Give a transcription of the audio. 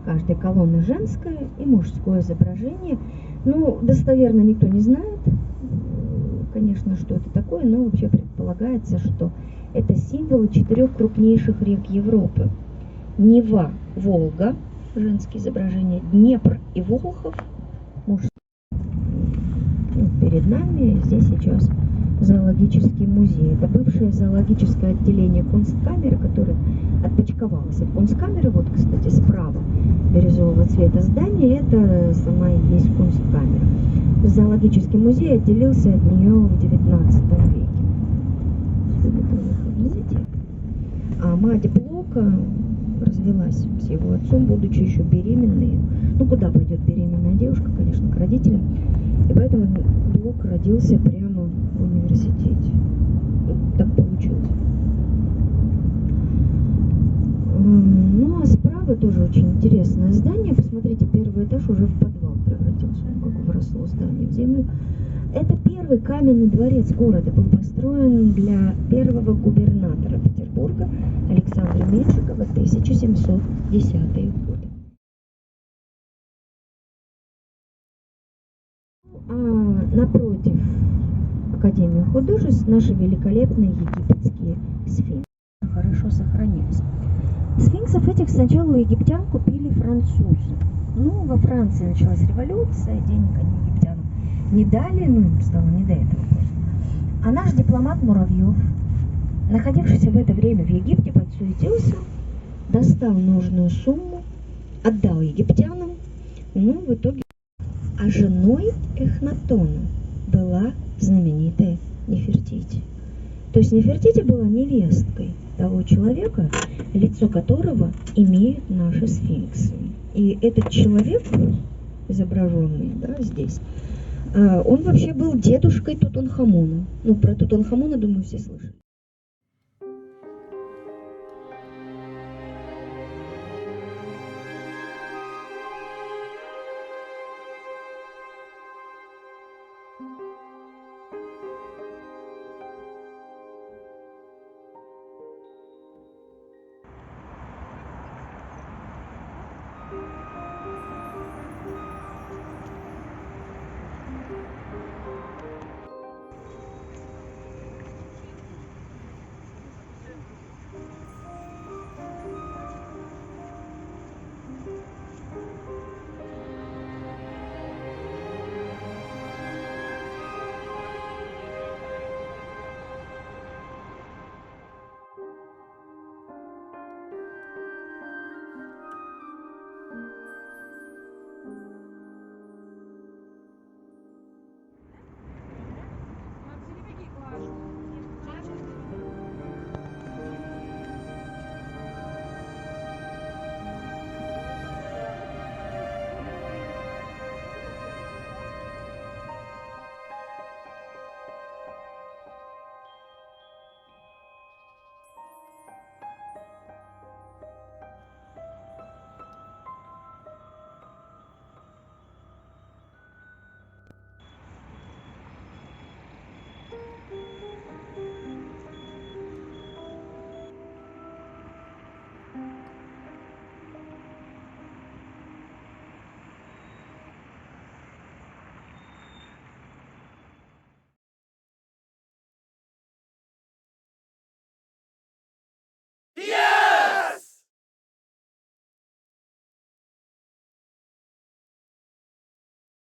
каждой колонны женское и мужское изображение. Ну, достоверно никто не знает, конечно, что это такое, но вообще предполагается, что это символы 4 крупнейших рек Европы. Нева, Волга, женские изображения, Днепр и Волхов, мужские. Перед нами здесь сейчас зоологический музей. Это бывшее зоологическое отделение Кунсткамеры, которое отпочковалось от Кунсткамеры. Вот, кстати, справа бирюзового цвета здания, это сама и есть Кунсткамера. Зоологический музей отделился от нее в 19 веке. А мать Блока развелась с его отцом, будучи еще беременной. Ну, куда пойдет беременная девушка, конечно, к родителям. И поэтому Блок родился прямо в университете. Ну, так получилось. Ну, а справа тоже очень интересное здание. Посмотрите, первый этаж уже в подвал превратился, как вросло здание в землю. Это первый каменный дворец города, был построен для первого губернатора Петербурга Александра Меньшикова в 1710-е годы. А напротив Академии художеств наши великолепные египетские сфинксы хорошо сохранились. Сфинксов этих сначала у египтян купили французы. Ну, во Франции началась революция, денег они египтянам не дали, ну, им стало не до этого просто. А наш дипломат Муравьев, находившийся в это время в Египте, подсуетился, достал нужную сумму, отдал египтянам, ну, в итоге. А женой Эхнатона была знаменитая Нефертити. То есть Нефертити была невесткой того человека, лицо которого имеют наши сфинксы. И этот человек, изображенный, да, здесь, он вообще был дедушкой Тутанхамона. Ну, про Тутанхамона, думаю, все слышали.